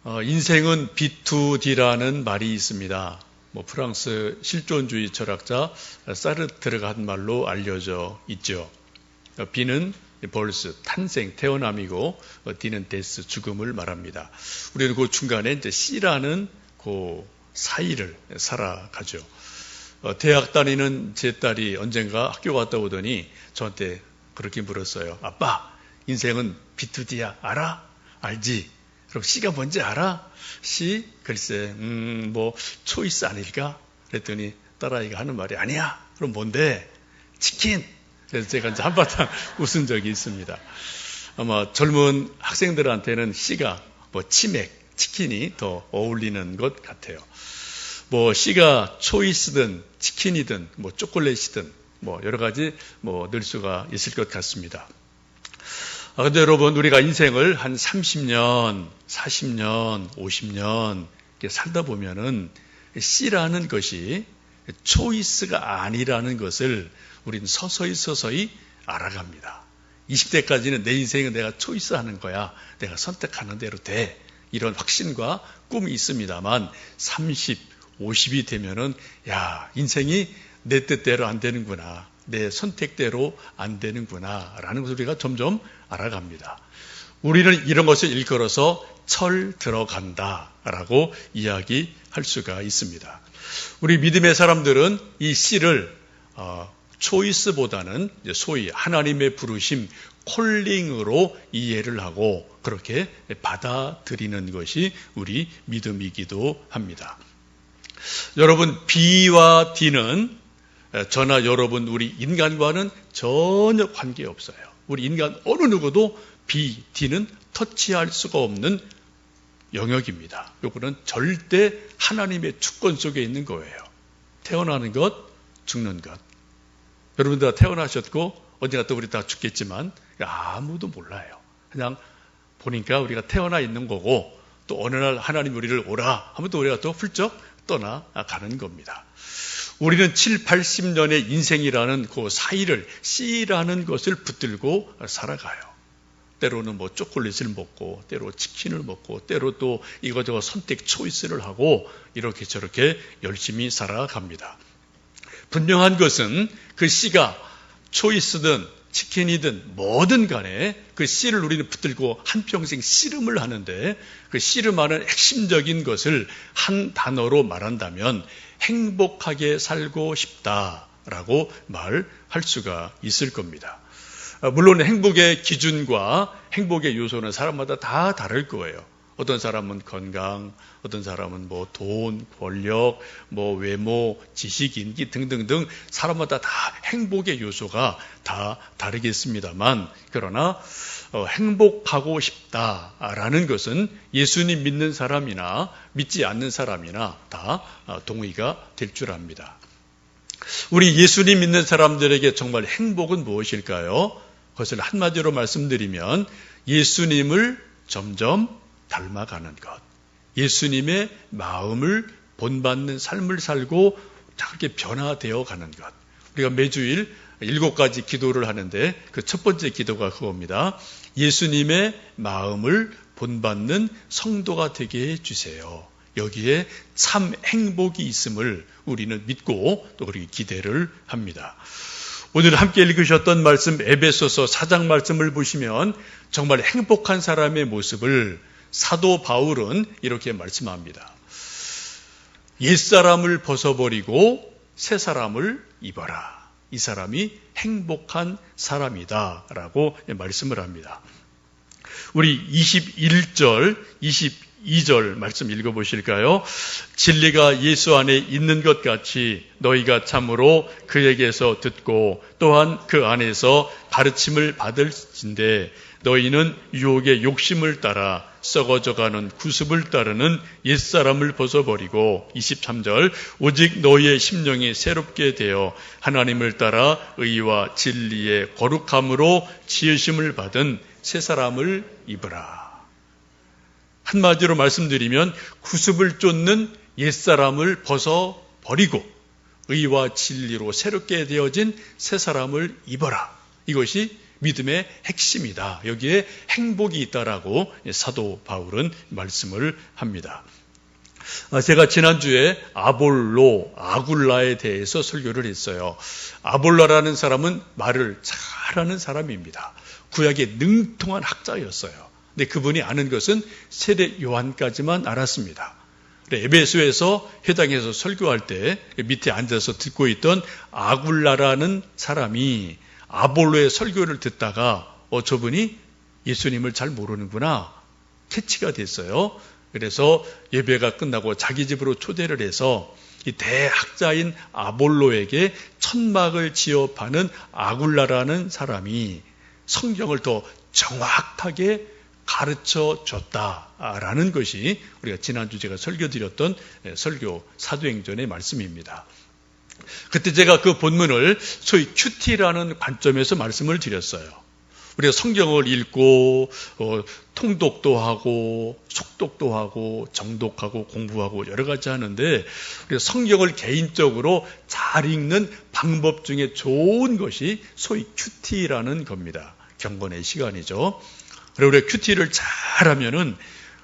인생은 B2D라는 말이 있습니다. 프랑스 실존주의 철학자 사르트르가 한 말로 알려져 있죠. B는 벌스, 탄생, 태어남이고 D는 데스, 죽음을 말합니다. 우리는 그 중간에 이제 C라는 그 사이를 살아가죠. 대학 다니는 제 딸이 언젠가 학교 갔다 오더니 저한테 그렇게 물었어요. 아빠, 인생은 B2D야. 알아? 알지? 그럼 C가 뭔지 알아? C? 글쎄, 초이스 아닐까? 그랬더니 딸아이가 하는 말이 아니야. 그럼 뭔데? 치킨. 그래서 제가 이제 한바탕 웃은 적이 있습니다. 아마 젊은 학생들한테는 C가 치맥, 치킨이 더 어울리는 것 같아요. C가 초이스든 치킨이든 초콜릿이든 여러 가지 넣을 수가 있을 것 같습니다. 근데 여러분, 우리가 인생을 한 30년, 40년, 50년 이렇게 살다 보면은 C라는 것이 초이스가 아니라는 것을 우리는 서서히 알아갑니다. 20대까지는 내 인생은 내가 초이스하는 거야. 내가 선택하는 대로 돼. 이런 확신과 꿈이 있습니다만 30, 50이 되면은 인생이 내 뜻대로 안 되는구나. 내 선택대로 안 되는구나 라는 것을 우리가 점점 알아갑니다. 우리는 이런 것을 일컬어서 철 들어간다 라고 이야기할 수가 있습니다. 우리 믿음의 사람들은 이 C를 초이스보다는 소위 하나님의 부르심, 콜링으로 이해를 하고 그렇게 받아들이는 것이 우리 믿음이기도 합니다. 여러분, B와 D는 저나 여러분, 우리 인간과는 전혀 관계없어요. 우리 인간 어느 누구도 B, D는 터치할 수가 없는 영역입니다. 이거는 절대 하나님의 주권 속에 있는 거예요. 태어나는 것, 죽는 것. 여러분들 다 태어나셨고 언젠가 또 우리 다 죽겠지만 아무도 몰라요. 그냥 보니까 우리가 태어나 있는 거고 또 어느 날 하나님 우리를 오라 하면 또 우리가 또 훌쩍 떠나가는 겁니다. 우리는 7, 80년의 인생이라는 그 사이를 C라는 것을 붙들고 살아가요. 때로는 초콜릿을 먹고 때로 치킨을 먹고 때로 또 이거저거 선택 초이스를 하고 이렇게 저렇게 열심히 살아갑니다. 분명한 것은 그 C가 초이스든 치킨이든 뭐든 간에 그 C를 우리는 붙들고 한평생 씨름을 하는데 그 씨름하는 핵심적인 것을 한 단어로 말한다면 행복하게 살고 싶다라고 말할 수가 있을 겁니다. 물론 행복의 기준과 행복의 요소는 사람마다 다 다를 거예요. 어떤 사람은 건강, 어떤 사람은 돈, 권력, 외모, 지식, 인기 등등등 사람마다 다 행복의 요소가 다 다르겠습니다만 그러나 행복하고 싶다라는 것은 예수님 믿는 사람이나 믿지 않는 사람이나 다 동의가 될 줄 압니다. 우리 예수님 믿는 사람들에게 정말 행복은 무엇일까요? 그것을 한마디로 말씀드리면 예수님을 점점 닮아가는 것. 예수님의 마음을 본받는 삶을 살고 그렇게 변화되어 가는 것. 우리가 매주일 7가지 기도를 하는데 그 첫 번째 기도가 그겁니다. 예수님의 마음을 본받는 성도가 되게 해주세요. 여기에 참 행복이 있음을 우리는 믿고 또 그렇게 기대를 합니다. 오늘 함께 읽으셨던 말씀 에베소서 4장 말씀을 보시면 정말 행복한 사람의 모습을 사도 바울은 이렇게 말씀합니다. 옛사람을 벗어버리고 새 사람을 입어라. 이 사람이 행복한 사람이다 라고 말씀을 합니다. 우리 21절, 22절 말씀 읽어보실까요? 진리가 예수 안에 있는 것 같이 너희가 참으로 그에게서 듣고 또한 그 안에서 가르침을 받을진대 너희는 유혹의 욕심을 따라 썩어져가는 구습을 따르는 옛사람을 벗어버리고 23절 오직 너희의 심령이 새롭게 되어 하나님을 따라 의와 진리의 거룩함으로 지으심을 받은 새 사람을 입으라. 한마디로 말씀드리면 구습을 쫓는 옛사람을 벗어버리고 의와 진리로 새롭게 되어진 새 사람을 입어라. 이것이 믿음의 핵심이다. 여기에 행복이 있다라고 사도 바울은 말씀을 합니다. 제가 지난주에 아볼로, 아굴라에 대해서 설교를 했어요. 아볼라라는 사람은 말을 잘하는 사람입니다. 구약의 능통한 학자였어요. 근데 그분이 아는 것은 세례 요한까지만 알았습니다. 에베소에서 회당에서 설교할 때 밑에 앉아서 듣고 있던 아굴라라는 사람이 아볼로의 설교를 듣다가 저분이 예수님을 잘 모르는구나 캐치가 됐어요. 그래서 예배가 끝나고 자기 집으로 초대를 해서 이 대학자인 아볼로에게 천막을 지어파는 아굴라라는 사람이 성경을 더 정확하게 가르쳐 줬다라는 것이 우리가 지난주 제가 설교드렸던 설교 사도행전의 말씀입니다. 그때 제가 그 본문을 소위 큐티라는 관점에서 말씀을 드렸어요. 우리가 성경을 읽고 통독도 하고 속독도 하고 정독하고 공부하고 여러 가지 하는데 우리가 성경을 개인적으로 잘 읽는 방법 중에 좋은 것이 소위 큐티라는 겁니다. 경건의 시간이죠. 그리고 우리가 큐티를 잘하면은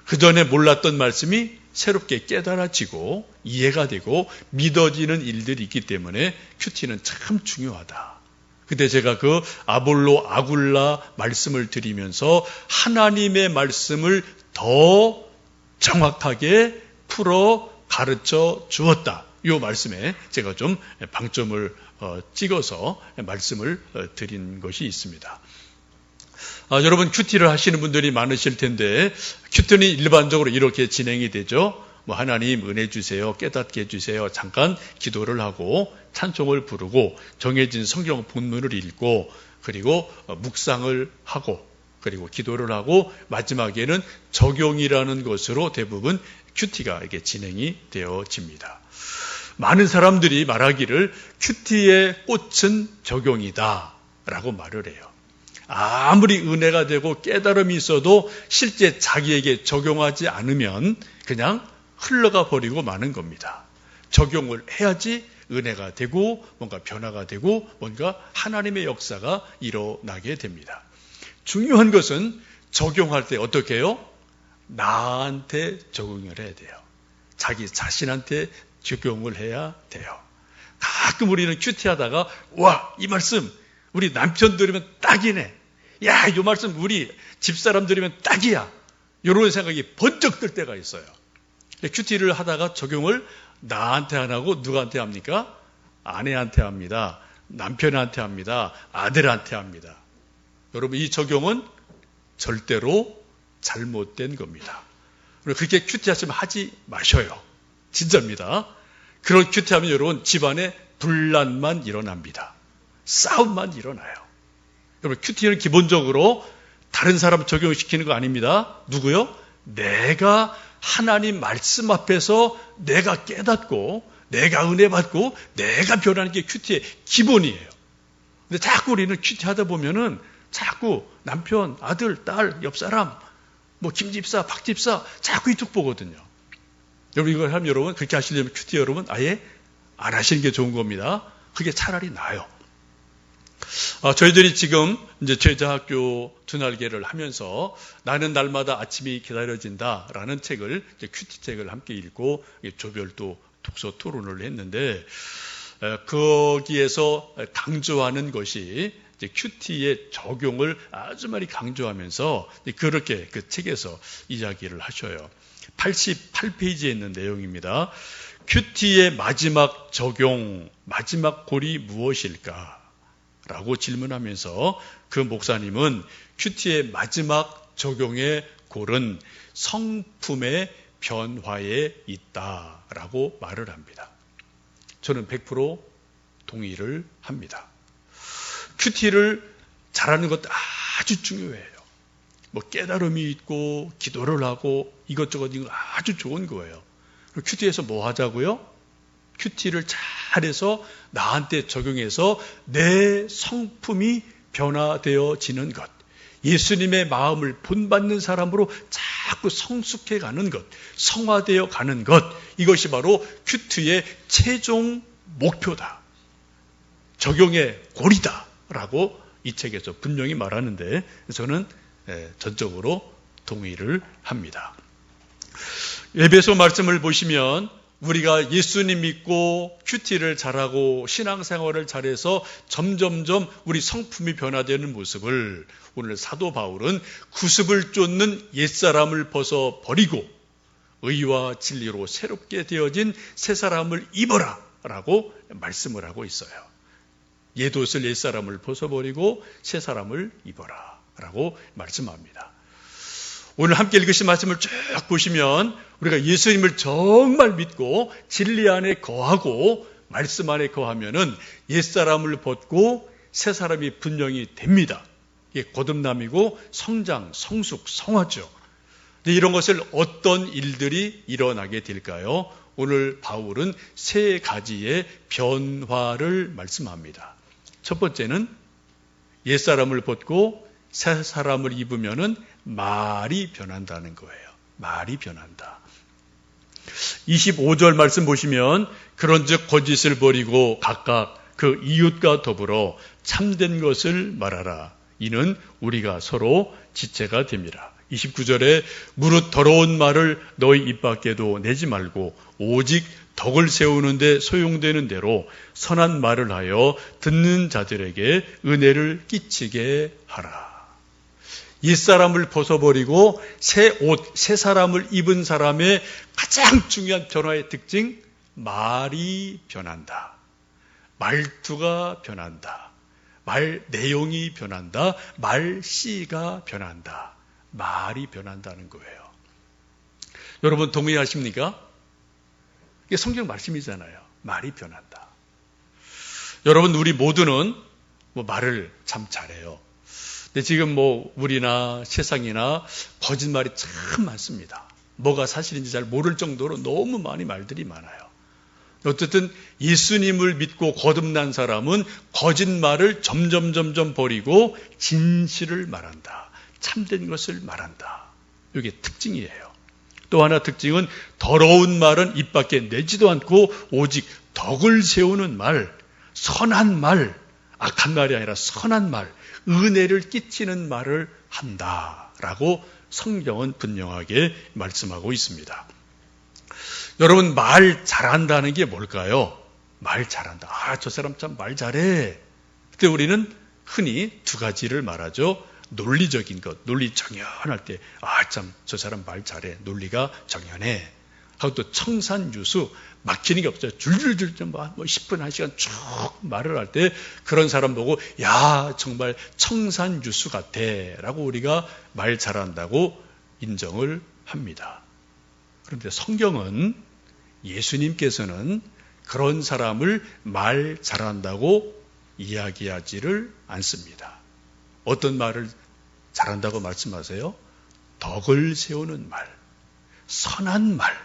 그 전에 몰랐던 말씀이 새롭게 깨달아지고 이해가 되고 믿어지는 일들이 있기 때문에 큐티는 참 중요하다. 그때 제가 그 아볼로 아굴라 말씀을 드리면서 하나님의 말씀을 더 정확하게 풀어 가르쳐 주었다. 이 말씀에 제가 좀 방점을 찍어서 말씀을 드린 것이 있습니다. 여러분 큐티를 하시는 분들이 많으실 텐데 큐티는 일반적으로 이렇게 진행이 되죠. 하나님 은혜 주세요. 깨닫게 해주세요. 잠깐 기도를 하고 찬송을 부르고 정해진 성경 본문을 읽고 그리고 묵상을 하고 그리고 기도를 하고 마지막에는 적용이라는 것으로 대부분 큐티가 이렇게 진행이 되어집니다. 많은 사람들이 말하기를 큐티의 꽃은 적용이다 라고 말을 해요. 아무리 은혜가 되고 깨달음이 있어도 실제 자기에게 적용하지 않으면 그냥 흘러가 버리고 마는 겁니다. 적용을 해야지 은혜가 되고 뭔가 변화가 되고 뭔가 하나님의 역사가 일어나게 됩니다. 중요한 것은 적용할 때 어떻게 해요? 나한테 적용을 해야 돼요. 자기 자신한테 적용을 해야 돼요. 가끔 우리는 큐티하다가 와, 이 말씀 우리 남편 들으면 딱이네. 야, 이 말씀 우리 집사람 들으면 딱이야. 이런 생각이 번쩍 들 때가 있어요. 큐티를 하다가 적용을 나한테 안 하고 누구한테 합니까? 아내한테 합니다. 남편한테 합니다. 아들한테 합니다. 여러분 이 적용은 절대로 잘못된 겁니다. 그렇게 큐티하시면 하지 마셔요. 진짜입니다. 그런 큐티하면 여러분 집안에 분란만 일어납니다. 싸움만 일어나요. 여러분 큐티는 기본적으로 다른 사람 적용시키는 거 아닙니다. 누구요? 내가 하나님 말씀 앞에서 내가 깨닫고 내가 은혜 받고 내가 변하는 게 큐티의 기본이에요. 근데 자꾸 우리는 큐티 하다 보면은 자꾸 남편, 아들, 딸, 옆 사람, 김집사, 박집사 자꾸 이쪽 보거든요. 여러분 이걸 하면 여러분 그렇게 하시려면 큐티 여러분 아예 안 하시는 게 좋은 겁니다. 그게 차라리 나아요. 저희들이 지금 이제 제자학교 두날개를 하면서 나는 날마다 아침이 기다려진다라는 책을 큐티 책을 함께 읽고 조별도 독서 토론을 했는데 거기에서 강조하는 것이 큐티의 적용을 아주 많이 강조하면서 그렇게 그 책에서 이야기를 하셔요. 88페이지에 있는 내용입니다. 큐티의 마지막 적용, 마지막 골이 무엇일까? 라고 질문하면서 그 목사님은 큐티의 마지막 적용의 골은 성품의 변화에 있다라고 말을 합니다. 저는 100% 동의를 합니다. 큐티를 잘하는 것도 아주 중요해요. 깨달음이 있고 기도를 하고 이것저것 이거 아주 좋은 거예요. 큐티에서 뭐 하자고요? 큐티를 잘해서 나한테 적용해서 내 성품이 변화되어지는 것. 예수님의 마음을 본받는 사람으로 자꾸 성숙해 가는 것. 성화되어 가는 것. 이것이 바로 큐티의 최종 목표다. 적용의 골이다. 라고 이 책에서 분명히 말하는데 저는 전적으로 동의를 합니다. 에베소 말씀을 보시면 우리가 예수님 믿고 큐티를 잘하고 신앙생활을 잘해서 점점점 우리 성품이 변화되는 모습을 오늘 사도 바울은 구습을 쫓는 옛사람을 벗어버리고 의와 진리로 새롭게 되어진 새 사람을 입어라 라고 말씀을 하고 있어요. 옛옷을 옛사람을 벗어버리고 새 사람을 입어라 라고 말씀합니다. 오늘 함께 읽으신 말씀을 쭉 보시면 우리가 예수님을 정말 믿고 진리 안에 거하고 말씀 안에 거하면은 옛사람을 벗고 새 사람이 분명히 됩니다. 이게 거듭남이고 성장, 성숙, 성화죠. 근데 이런 것을 어떤 일들이 일어나게 될까요? 오늘 바울은 세 가지의 변화를 말씀합니다. 첫 번째는 옛사람을 벗고 새 사람을 입으면은 말이 변한다는 거예요. 말이 변한다. 25절 말씀 보시면 그런즉 거짓을 버리고 각각 그 이웃과 더불어 참된 것을 말하라. 이는 우리가 서로 지체가 됩니다. 29절에 무릇 더러운 말을 너희 입 밖에도 내지 말고 오직 덕을 세우는데 소용되는 대로 선한 말을 하여 듣는 자들에게 은혜를 끼치게 하라. 옛사람을 벗어버리고 새 옷, 새 사람을 입은 사람의 가장 중요한 변화의 특징, 말이 변한다. 말투가 변한다. 말 내용이 변한다. 말씨가 변한다. 말이 변한다는 거예요. 여러분 동의하십니까? 이게 성경 말씀이잖아요. 말이 변한다. 여러분 우리 모두는 말을 참 잘해요. 근데 지금 우리나 세상이나 거짓말이 참 많습니다. 뭐가 사실인지 잘 모를 정도로 너무 많이 말들이 많아요. 어쨌든 예수님을 믿고 거듭난 사람은 거짓말을 점점 버리고 진실을 말한다. 참된 것을 말한다. 이게 특징이에요. 또 하나 특징은 더러운 말은 입 밖에 내지도 않고 오직 덕을 세우는 말, 선한 말, 악한 말이 아니라 선한 말, 은혜를 끼치는 말을 한다라고 성경은 분명하게 말씀하고 있습니다. 여러분 말 잘한다는 게 뭘까요? 말 잘한다. 저 사람 참 말 잘해. 그때 우리는 흔히 두 가지를 말하죠. 논리적인 것, 논리 정연할 때 참 저 사람 말 잘해. 논리가 정연해. 하고 또 청산유수, 막히는 게 없어요. 줄줄줄 10분, 1시간 쭉 말을 할 때 그런 사람 보고 야 정말 청산유수 같아 라고 우리가 말 잘한다고 인정을 합니다. 그런데 성경은 예수님께서는 그런 사람을 말 잘한다고 이야기하지를 않습니다. 어떤 말을 잘한다고 말씀하세요? 덕을 세우는 말, 선한 말,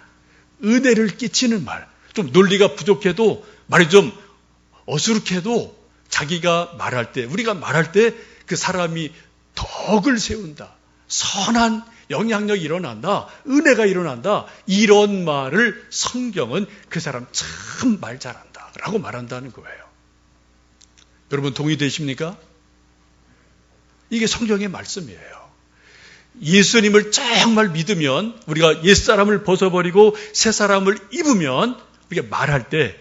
은혜를 끼치는 말, 좀 논리가 부족해도 말이 좀 어수룩해도 자기가 말할 때, 우리가 말할 때 그 사람이 덕을 세운다. 선한 영향력이 일어난다. 은혜가 일어난다. 이런 말을 성경은 그 사람 참 말 잘한다 라고 말한다는 거예요. 여러분 동의되십니까? 이게 성경의 말씀이에요. 예수님을 정말 믿으면 우리가 옛사람을 벗어버리고 새사람을 입으면 우리가 말할 때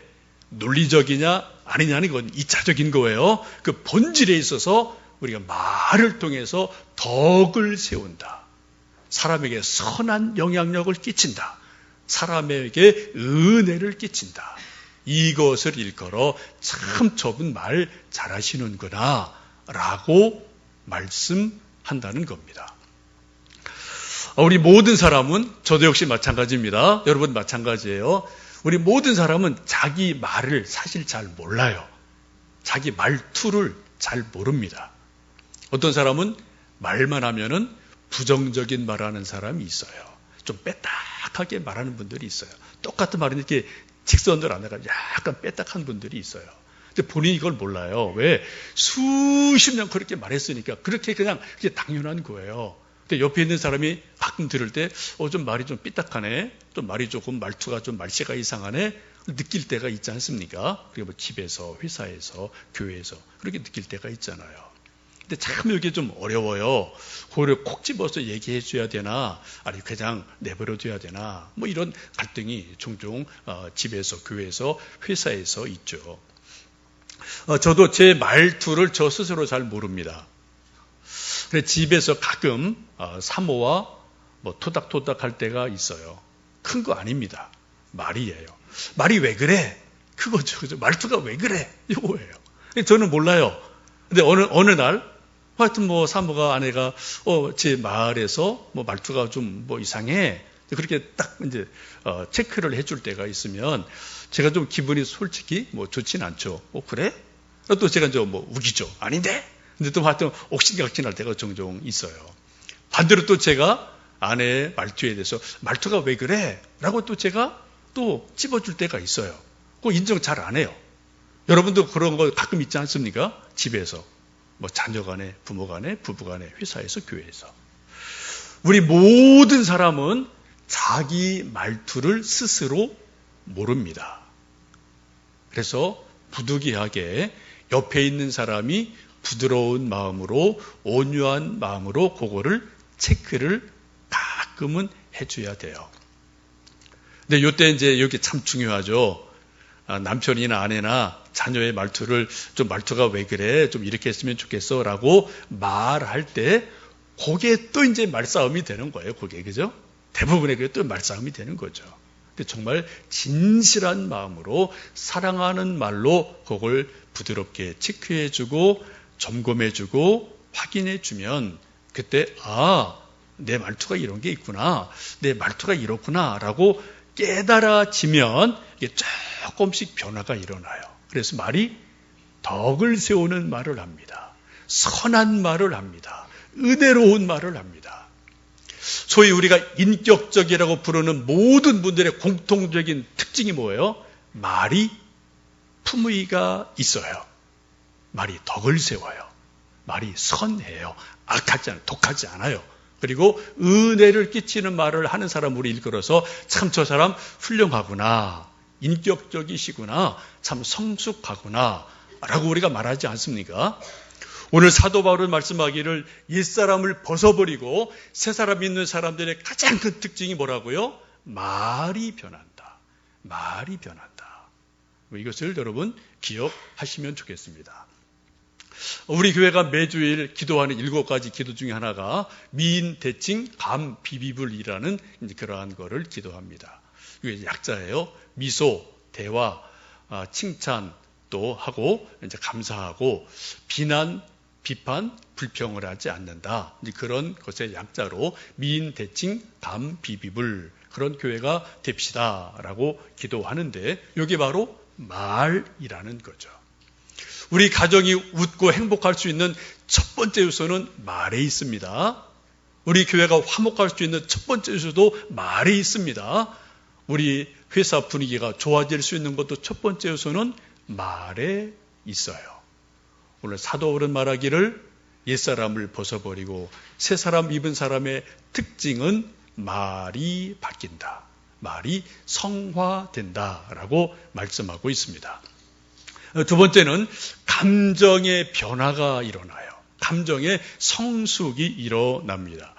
논리적이냐 아니냐는 건 2차적인 거예요. 그 본질에 있어서 우리가 말을 통해서 덕을 세운다. 사람에게 선한 영향력을 끼친다. 사람에게 은혜를 끼친다. 이것을 일컬어 참 저분 말 잘하시는구나 라고 말씀한다는 겁니다. 우리 모든 사람은, 저도 역시 마찬가지입니다. 여러분 마찬가지예요. 우리 모든 사람은 자기 말을 사실 잘 몰라요. 자기 말투를 잘 모릅니다. 어떤 사람은 말만 하면은 부정적인 말하는 사람이 있어요. 좀 빼딱하게 말하는 분들이 있어요. 똑같은 말은 이렇게 직선을 안 해가지고 약간 빼딱한 분들이 있어요. 근데 본인이 이걸 몰라요. 왜? 수십 년 그렇게 말했으니까 그렇게 그냥 그게 당연한 거예요. 근데 옆에 있는 사람이 가끔 들을 때, 좀 말이 좀 삐딱하네. 좀 말이 조금 말투가 좀 말씨가 이상하네. 느낄 때가 있지 않습니까? 그리고 집에서, 회사에서, 교회에서 그렇게 느낄 때가 있잖아요. 근데 참 이게 좀 어려워요. 그거를 콕 집어서 얘기해 줘야 되나, 아니 그냥 내버려 둬야 되나, 뭐 이런 갈등이 종종 집에서, 교회에서, 회사에서 있죠. 저도 제 말투를 저 스스로 잘 모릅니다. 그래서 집에서 가끔 사모와 뭐 토닥토닥 할 때가 있어요. 큰 거 아닙니다. 말이에요. 말이 왜 그래? 그거죠. 그죠? 말투가 왜 그래? 이거예요. 저는 몰라요. 근데 어느 날, 하여튼 뭐 사모가 아내가, 제 말에서 뭐 말투가 좀 뭐 이상해. 그렇게 딱 이제, 체크를 해줄 때가 있으면 제가 좀 기분이 솔직히 뭐 좋진 않죠. 그래? 또 제가 좀 뭐 우기죠. 아닌데? 근데 또 하여튼 옥신각신할 때가 종종 있어요. 반대로 또 제가 아내의 말투에 대해서 말투가 왜 그래? 라고 또 제가 또 찝어줄 때가 있어요. 그거 인정 잘 안 해요. 여러분도 그런 거 가끔 있지 않습니까? 집에서. 뭐 자녀 간에, 부모 간에, 부부 간에, 회사에서, 교회에서. 우리 모든 사람은 자기 말투를 스스로 모릅니다. 그래서 부득이하게 옆에 있는 사람이 부드러운 마음으로, 온유한 마음으로 그거를 체크를 가끔은 해줘야 돼요. 근데 요때 이제 여기 참 중요하죠. 남편이나 아내나 자녀의 말투를 좀 말투가 왜 그래? 좀 이렇게 했으면 좋겠어. 라고 말할 때 그게 또 이제 말싸움이 되는 거예요. 그게. 그죠? 대부분의 그게 또 말싸움이 되는 거죠. 근데 정말 진실한 마음으로 사랑하는 말로 그걸 부드럽게 체크해주고 점검해주고 확인해주면 그때 내 말투가 이런 게 있구나. 내 말투가 이렇구나. 라고 깨달아지면 이게 조금씩 변화가 일어나요. 그래서 말이 덕을 세우는 말을 합니다. 선한 말을 합니다. 은혜로운 말을 합니다. 소위 우리가 인격적이라고 부르는 모든 분들의 공통적인 특징이 뭐예요? 말이 품위가 있어요. 말이 덕을 세워요. 말이 선해요. 악하지 않아요. 독하지 않아요. 그리고 은혜를 끼치는 말을 하는 사람으로 일컬어서 참 저 사람 훌륭하구나, 인격적이시구나, 참 성숙하구나 라고 우리가 말하지 않습니까? 오늘 사도 바울은 말씀하기를 옛사람을 벗어버리고 새사람 있는 사람들의 가장 큰 특징이 뭐라고요? 말이 변한다. 말이 변한다. 이것을 여러분 기억하시면 좋겠습니다. 우리 교회가 매주일 기도하는 7가지 기도 중에 하나가 미인, 대칭, 감, 비비불이라는 그러한 거를 기도합니다. 이게 약자예요. 미소, 대화, 칭찬 또 하고 이제 감사하고 비난, 비판, 불평을 하지 않는다. 그런 것의 약자로 미인, 대칭, 감, 비비불 그런 교회가 됩시다라고 기도하는데 이게 바로 말이라는 거죠. 우리 가정이 웃고 행복할 수 있는 첫 번째 요소는 말에 있습니다. 우리 교회가 화목할 수 있는 첫 번째 요소도 말에 있습니다. 우리 회사 분위기가 좋아질 수 있는 것도 첫 번째 요소는 말에 있어요. 오늘 사도 바울은 말하기를 옛사람을 벗어버리고 새사람 입은 사람의 특징은 말이 바뀐다. 말이 성화된다라고 말씀하고 있습니다. 두 번째는 감정의 변화가 일어나요. 감정의 성숙이 일어납니다.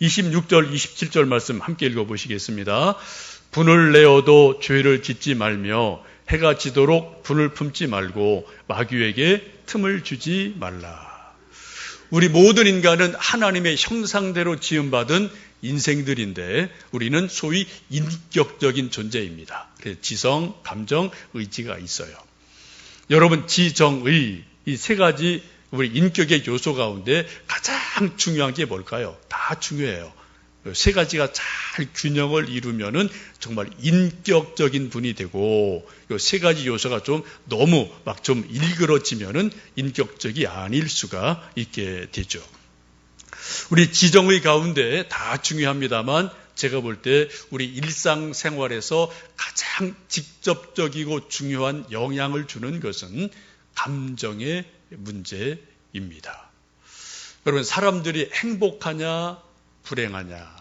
26절, 27절 말씀 함께 읽어보시겠습니다. 분을 내어도 죄를 짓지 말며 해가 지도록 분을 품지 말고 마귀에게 틈을 주지 말라. 우리 모든 인간은 하나님의 형상대로 지음받은 인생들인데 우리는 소위 인격적인 존재입니다. 그래서 지성, 감정, 의지가 있어요. 여러분 지정의 이 세 가지 우리 인격의 요소 가운데 가장 중요한 게 뭘까요? 다 중요해요. 세 가지가 잘 균형을 이루면은 정말 인격적인 분이 되고 이 세 가지 요소가 좀 너무 막 좀 일그러지면은 인격적이 아닐 수가 있게 되죠. 우리 지정의 가운데 다 중요합니다만 제가 볼 때 우리 일상생활에서 가장 직접적이고 중요한 영향을 주는 것은 감정의 문제입니다. 여러분 사람들이 행복하냐 불행하냐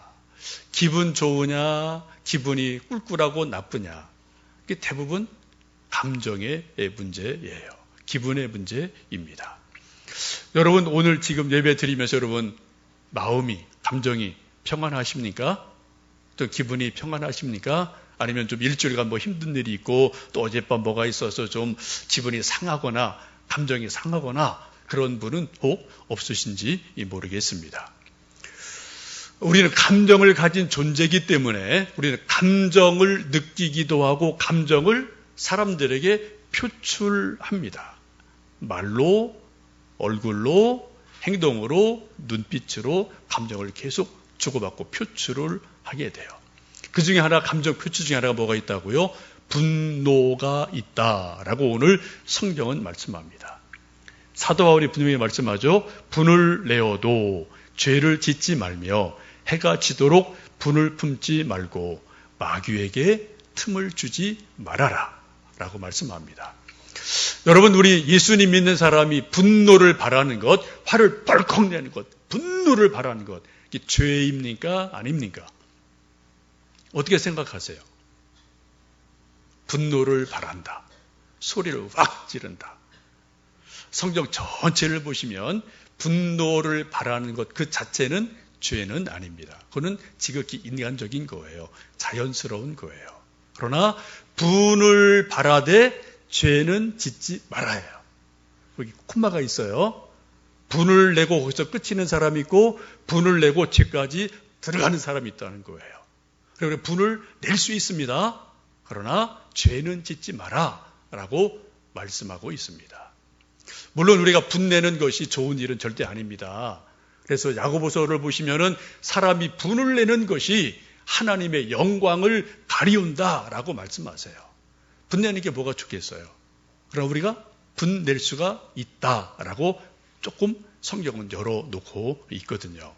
기분 좋으냐 기분이 꿀꿀하고 나쁘냐 이게 대부분 감정의 문제예요. 기분의 문제입니다. 여러분 오늘 지금 예배 드리면서 여러분 마음이, 감정이 평안하십니까? 또 기분이 평안하십니까? 아니면 좀 일주일간 뭐 힘든 일이 있고 또 어젯밤 뭐가 있어서 좀 기분이 상하거나 감정이 상하거나 그런 분은 없으신지 모르겠습니다. 우리는 감정을 가진 존재이기 때문에 우리는 감정을 느끼기도 하고 감정을 사람들에게 표출합니다. 말로, 얼굴로, 행동으로, 눈빛으로 감정을 계속 주고받고 표출을 하게 돼요. 그 중에 하나, 감정 표출 중에 하나가 뭐가 있다고요? 분노가 있다라고 오늘 성경은 말씀합니다. 사도 바울이 분명히 말씀하죠. 분을 내어도 죄를 짓지 말며 해가 지도록 분을 품지 말고 마귀에게 틈을 주지 말아라 라고 말씀합니다. 여러분, 우리 예수님 믿는 사람이 분노를 바라는 것, 화를 벌컥 내는 것, 분노를 바라는 것, 이게 죄입니까? 아닙니까? 어떻게 생각하세요? 분노를 바란다. 소리를 확 지른다. 성경 전체를 보시면 분노를 바라는 것 그 자체는 죄는 아닙니다. 그거는 지극히 인간적인 거예요. 자연스러운 거예요. 그러나 분을 바라되 죄는 짓지 말아야 해요. 여기 콤마가 있어요. 분을 내고 거기서 끝이는 사람이 있고 분을 내고 죄까지 들어가는 사람이 있다는 거예요. 그리고 분을 낼 수 있습니다. 그러나 죄는 짓지 마라 라고 말씀하고 있습니다. 물론 우리가 분내는 것이 좋은 일은 절대 아닙니다. 그래서 야고보서를 보시면은 사람이 분을 내는 것이 하나님의 영광을 가리운다라고 말씀하세요. 분내는 게 뭐가 좋겠어요? 그럼 우리가 분낼 수가 있다라고 조금 성경은 열어놓고 있거든요.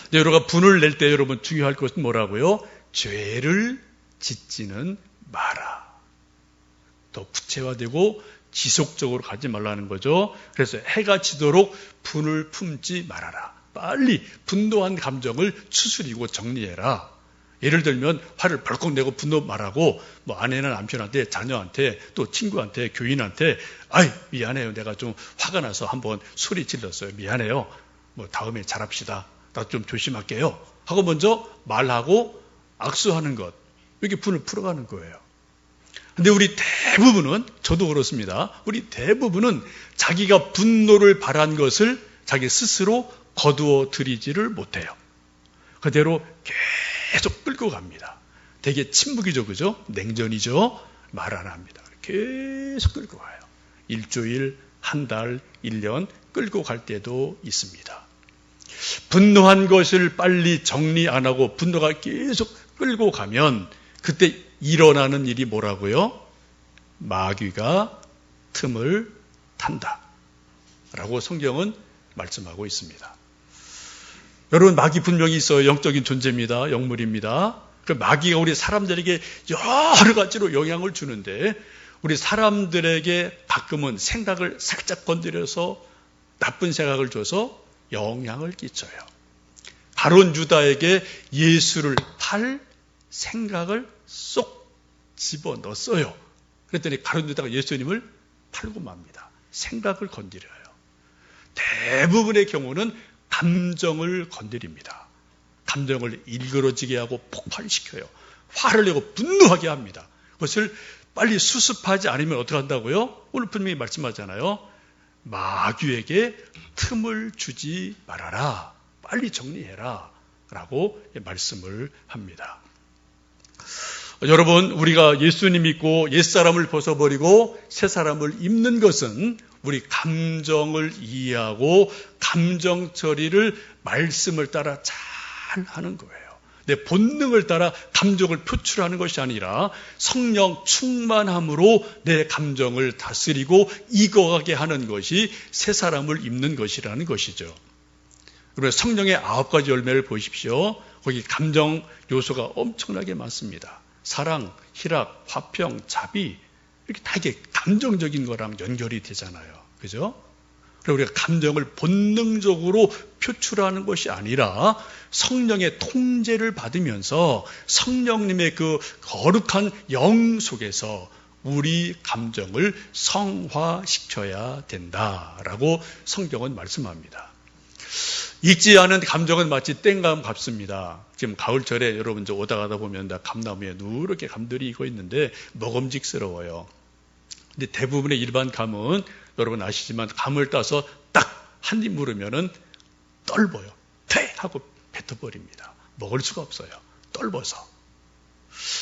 근데 여러분가 분을 낼 때 여러분 중요할 것은 뭐라고요? 죄를 짓지는 마라. 더 구체화되고 지속적으로 가지 말라는 거죠. 그래서 해가 지도록 분을 품지 말아라. 빨리 분노한 감정을 추스리고 정리해라. 예를 들면 화를 벌컥 내고 분노 말하고 뭐 아내나 남편한테, 자녀한테, 또 친구한테, 교인한테 아이 미안해요. 내가 좀 화가 나서 한번 소리 질렀어요. 미안해요. 뭐 다음에 잘합시다. 나 좀 조심할게요. 하고 먼저 말하고 악수하는 것. 이렇게 분을 풀어가는 거예요. 근데 우리 대부분은, 저도 그렇습니다. 우리 대부분은 자기가 분노를 바란 것을 자기 스스로 거두어 들이지를 못해요. 그대로 계속 끌고 갑니다. 되게 침묵이죠, 그죠? 냉전이죠? 말 안 합니다. 계속 끌고 가요. 일주일, 한 달, 1년 끌고 갈 때도 있습니다. 분노한 것을 빨리 정리 안 하고 분노가 계속 끌고 가면 그때 일어나는 일이 뭐라고요? 마귀가 틈을 탄다 라고 성경은 말씀하고 있습니다. 여러분, 마귀 분명히 있어요. 영적인 존재입니다. 영물입니다. 그 마귀가 우리 사람들에게 여러 가지로 영향을 주는데 우리 사람들에게 가끔은 생각을 살짝 건드려서 나쁜 생각을 줘서 영향을 끼쳐요. 가룟 유다에게 예수를 팔 생각을 쏙 집어넣었어요. 그랬더니 가룟 유다가 예수님을 팔고 맙니다. 생각을 건드려요. 대부분의 경우는 감정을 건드립니다. 감정을 일그러지게 하고 폭발시켜요. 화를 내고 분노하게 합니다. 그것을 빨리 수습하지 않으면 어떻게 한다고요? 오늘 분명히 말씀하잖아요. 마귀에게 틈을 주지 말아라. 빨리 정리해라. 라고 말씀을 합니다. 여러분, 우리가 예수님 믿고 옛사람을 벗어버리고 새사람을 입는 것은 우리 감정을 이해하고 감정 처리를 말씀을 따라 잘 하는 거예요. 내 본능을 따라 감정을 표출하는 것이 아니라 성령 충만함으로 내 감정을 다스리고 익어가게 하는 것이 새사람을 입는 것이라는 것이죠. 그러면 성령의 9가지 열매를 보십시오. 거기 감정 요소가 엄청나게 많습니다. 사랑, 희락, 화평, 자비, 이렇게 다 이게 감정적인 거랑 연결이 되잖아요. 그죠? 그리고 우리가 감정을 본능적으로 표출하는 것이 아니라 성령의 통제를 받으면서 성령님의 그 거룩한 영 속에서 우리 감정을 성화시켜야 된다라고 성경은 말씀합니다. 익지 않은 감정은 마치 땡감 같습니다. 지금 가을철에 여러분 오다 가다 보면 감나무에 누렇게 감들이 익어 있는데 먹음직스러워요. 근데 대부분의 일반 감은 여러분 아시지만 감을 따서 딱 한 입 물으면은 떫어요. 퇴! 하고 뱉어버립니다. 먹을 수가 없어요. 떫어서.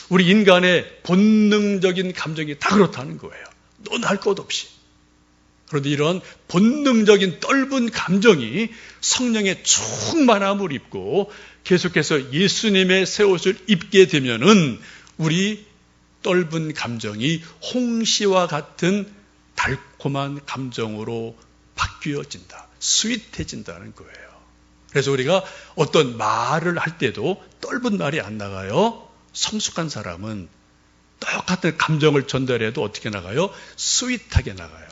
우리 인간의 본능적인 감정이 다 그렇다는 거예요. 논할 것 없이. 그런데 이런 본능적인 떫은 감정이 성령의 충만함을 입고 계속해서 예수님의 새 옷을 입게 되면은 우리 떫은 감정이 홍시와 같은 달콤한 감정으로 바뀌어진다. 스윗해진다는 거예요. 그래서 우리가 어떤 말을 할 때도 떫은 말이 안 나가요. 성숙한 사람은 똑같은 감정을 전달해도 어떻게 나가요? 스윗하게 나가요.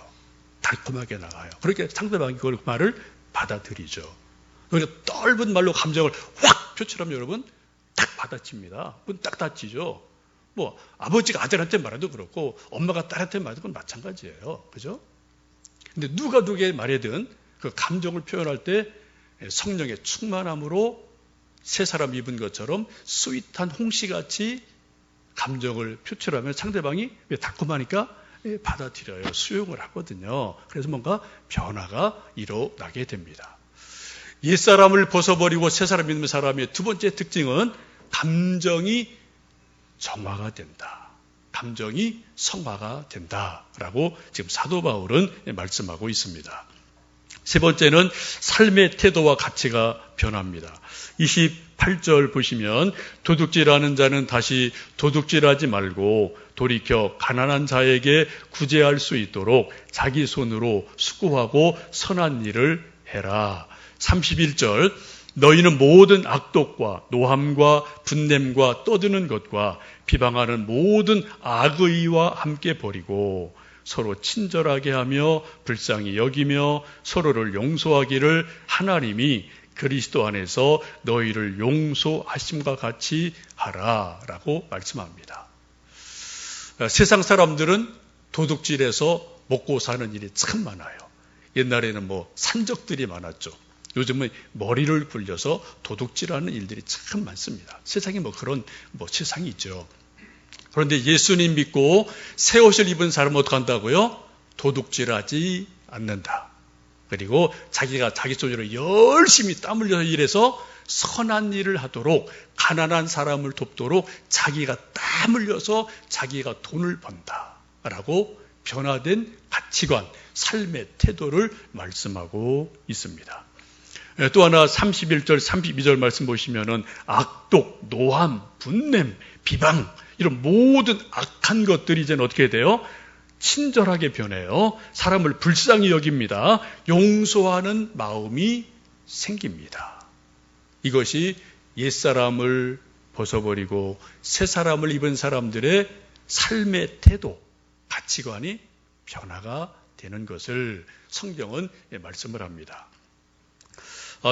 달콤하게 나가요. 그렇게 상대방이 그 말을 받아들이죠. 그러니까 떫은 말로 감정을 확 표출하면 여러분 딱 받아칩니다. 그건 딱 닫히죠. 뭐 아버지가 아들한테 말해도 그렇고 엄마가 딸한테 말해도 그건 마찬가지예요. 그죠? 근데 누가 누구에게 말하든 그 감정을 표현할 때 성령의 충만함으로 새 사람 입은 것처럼 스윗한 홍시같이 감정을 표출하면 상대방이 왜 달콤하니까 받아들여요. 수용을 하거든요. 그래서 뭔가 변화가 일어나게 됩니다. 옛사람을 벗어버리고 새 사람 믿는 사람의 두 번째 특징은 감정이 정화가 된다. 감정이 성화가 된다라고 지금 사도 바울은 말씀하고 있습니다. 세 번째는 삶의 태도와 가치가 변합니다. 28절 보시면 도둑질하는 자는 다시 도둑질하지 말고 돌이켜 가난한 자에게 구제할 수 있도록 자기 손으로 수고하고 선한 일을 해라. 31절 너희는 모든 악독과 노함과 분냄과 떠드는 것과 비방하는 모든 악의와 함께 버리고 서로 친절하게 하며 불쌍히 여기며 서로를 용서하기를 하나님이 그리스도 안에서 너희를 용서하심과 같이 하라라고 말씀합니다. 세상 사람들은 도둑질해서 먹고 사는 일이 참 많아요. 옛날에는 산적들이 많았죠. 요즘은 머리를 굴려서 도둑질하는 일들이 참 많습니다. 세상에 그런 세상이 있죠. 그런데 예수님 믿고 새 옷을 입은 사람은 어떻게 한다고요? 도둑질하지 않는다. 그리고 자기가 자기 손으로 열심히 땀 흘려서 일해서 선한 일을 하도록 가난한 사람을 돕도록 자기가 땀 흘려서 자기가 돈을 번다라고 변화된 가치관, 삶의 태도를 말씀하고 있습니다. 또 하나 31절, 32절 말씀 보시면은 악독, 노함, 분냄, 비방 이런 모든 악한 것들이 이제는 어떻게 돼요? 친절하게 변해요. 사람을 불쌍히 여깁니다. 용서하는 마음이 생깁니다. 이것이 옛사람을 벗어버리고 새 사람을 입은 사람들의 삶의 태도, 가치관이 변화가 되는 것을 성경은 말씀을 합니다.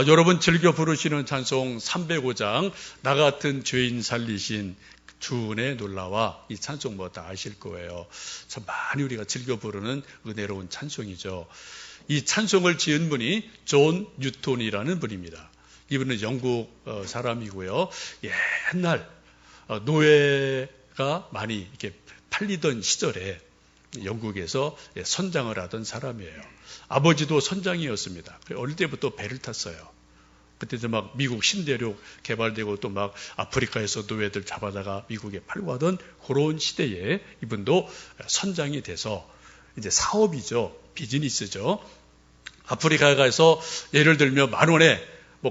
여러분 즐겨 부르시는 찬송 305장 나 같은 죄인 살리신 주은혜 놀라와 이 찬송 다 아실 거예요. 참 많이 우리가 즐겨 부르는 은혜로운 찬송이죠. 이 찬송을 지은 분이 존 뉴턴이라는 분입니다. 이분은 영국 사람이고요. 옛날 노예가 많이 이렇게 팔리던 시절에 영국에서 선장을 하던 사람이에요. 아버지도 선장이었습니다. 어릴 때부터 배를 탔어요. 그때도 미국 신대륙 개발되고 또 아프리카에서 노예들 잡아다가 미국에 팔고 하던 그런 시대에 이분도 선장이 돼서 이제 사업이죠. 비즈니스죠. 아프리카에 가서 예를 들면 10,000원에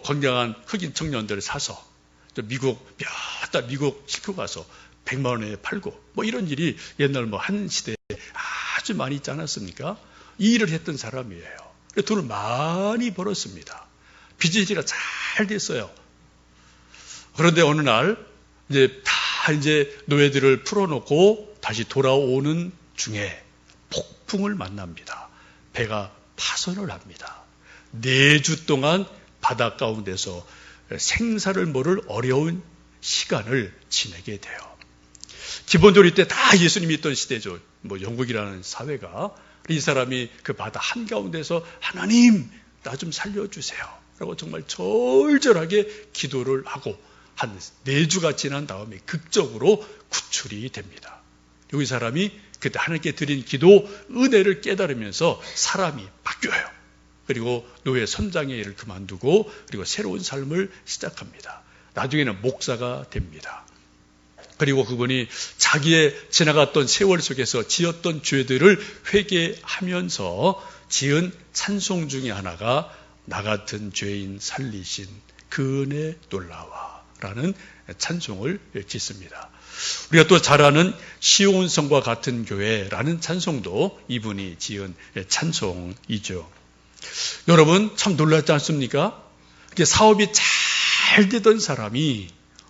건강한 흑인 청년들을 사서 또 미국 싣고 가서 100만 원에 팔고 이런 일이 옛날 한 시대에 아주 많이 있지 않았습니까? 이 일을 했던 사람이에요. 돈을 많이 벌었습니다. 비즈니스가 잘 됐어요. 그런데 어느 날 이제 노예들을 풀어놓고 다시 돌아오는 중에 폭풍을 만납니다. 배가 파손을 합니다. 4주 동안 바다 가운데서 생사를 모를 어려운 시간을 지내게 돼요. 기본적으로 이때 다 예수님이 있던 시대죠. 영국이라는 사회가 이 사람이 그 바다 한가운데서 하나님 나 좀 살려주세요 라고 정말 절절하게 기도를 하고 한 4주가 지난 다음에 극적으로 구출이 됩니다. 여기 사람이 그때 하나님께 드린 기도 은혜를 깨달으면서 사람이 바뀌어요. 그리고 노예 선장의 일을 그만두고 그리고 새로운 삶을 시작합니다. 나중에는 목사가 됩니다. 그리고 그분이 자기의 지나갔던 세월 속에서 지었던 죄들을 회개하면서 지은 찬송 중에 하나가 나 같은 죄인 살리신 그 은혜 놀라와 라는 찬송을 짓습니다. 우리가 또 잘 아는 시온성과 같은 교회라는 찬송도 이분이 지은 찬송이죠. 여러분 참 놀랍지 않습니까? 사업이 잘 되던 사람이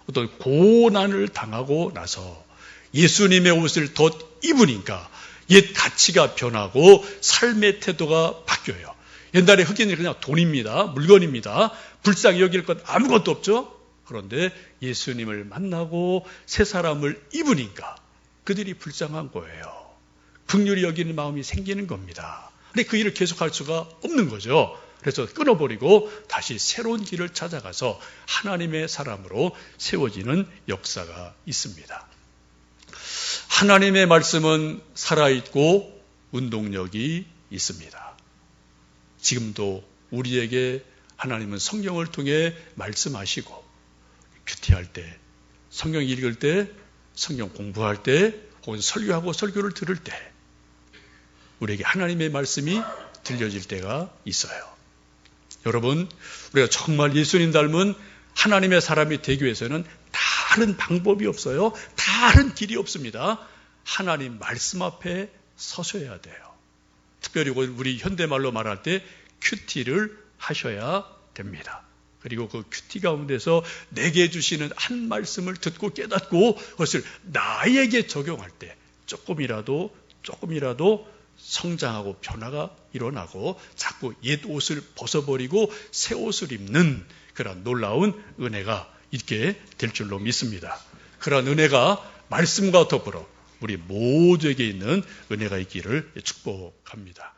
어떤 고난을 당하고 나서 예수님의 옷을 덧 입으니까 옛 가치가 변하고 삶의 태도가 바뀌어요. 옛날에 흑인이 그냥 돈입니다. 물건입니다. 불쌍히 여길 것 아무것도 없죠. 그런데 예수님을 만나고 새 사람을 입으니까 그들이 불쌍한 거예요. 긍휼히 여기는 마음이 생기는 겁니다. 근데 그 일을 계속할 수가 없는 거죠. 그래서 끊어버리고 다시 새로운 길을 찾아가서 하나님의 사람으로 세워지는 역사가 있습니다. 하나님의 말씀은 살아있고 운동력이 있습니다. 지금도 우리에게 하나님은 성경을 통해 말씀하시고 큐티할 때, 성경 읽을 때, 성경 공부할 때, 혹은 설교하고 설교를 들을 때 우리에게 하나님의 말씀이 들려질 때가 있어요. 여러분, 우리가 정말 예수님 닮은 하나님의 사람이 되기 위해서는 다른 방법이 없어요. 다른 길이 없습니다. 하나님 말씀 앞에 서셔야 돼요. 특별히 우리 현대말로 말할 때 큐티를 하셔야 됩니다. 그리고 그 큐티 가운데서 내게 주시는 한 말씀을 듣고 깨닫고 그것을 나에게 적용할 때 조금이라도 성장하고 변화가 일어나고 자꾸 옛 옷을 벗어버리고 새 옷을 입는 그런 놀라운 은혜가 있게 될 줄로 믿습니다. 그런 은혜가 말씀과 더불어 우리 모두에게 있는 은혜가 있기를 축복합니다.